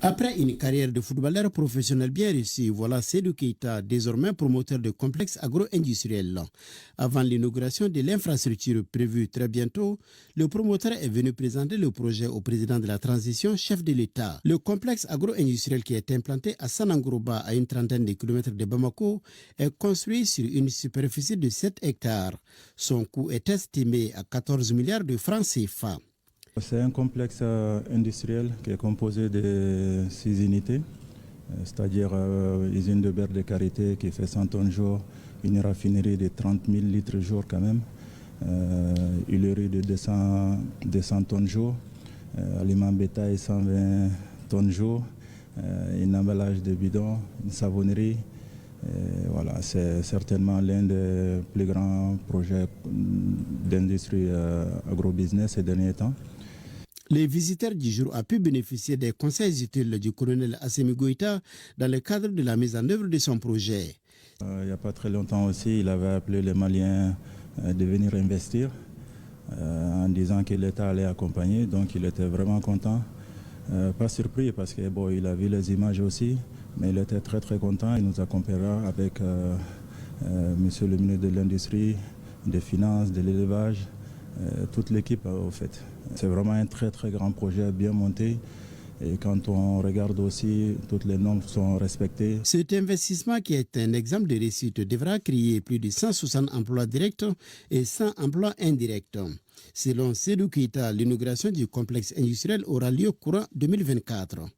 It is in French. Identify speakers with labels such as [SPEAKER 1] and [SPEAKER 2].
[SPEAKER 1] Après une carrière de footballeur professionnel bien réussie, voilà Seydou Keita, désormais promoteur de complexes agro-industriels. Avant l'inauguration de l'infrastructure prévue très bientôt, le promoteur est venu présenter le projet au président de la transition, chef de l'État. Le complexe agro-industriel qui est implanté à Sanangroba, à une trentaine de kilomètres de Bamako, est construit sur une superficie de 7 hectares. Son coût est estimé à 14 milliards de francs CFA.
[SPEAKER 2] C'est un complexe industriel qui est composé de 6 unités, c'est-à-dire usine de beurre de karité qui fait 100 tonnes jour, une raffinerie de 30 000 litres jour quand même, huilerie de 200 tonnes jour, aliments bétail 120 tonnes jour, un emballage de bidons, une savonnerie. Voilà, c'est certainement l'un des plus grands projets d'industrie agro-business ces derniers temps.
[SPEAKER 1] Les visiteurs du jour ont pu bénéficier des conseils utiles du colonel Assimi Goïta dans le cadre de la mise en œuvre de son projet.
[SPEAKER 2] Il n'y a pas très longtemps aussi, il avait appelé les Maliens de venir investir en disant que l'État allait accompagner. Donc il était vraiment content. Pas surpris parce que bon, il a vu les images aussi, mais il était très très content. Il nous accompagnera avec monsieur le ministre de l'Industrie, des Finances, de l'Élevage, toute l'équipe au fait. C'est vraiment un très très grand projet bien monté. Et quand on regarde aussi, toutes les normes sont respectées.
[SPEAKER 1] Cet investissement qui est un exemple de réussite devra créer plus de 160 emplois directs et 100 emplois indirects. Selon Seydou Keita, l'inauguration du complexe industriel aura lieu courant 2024.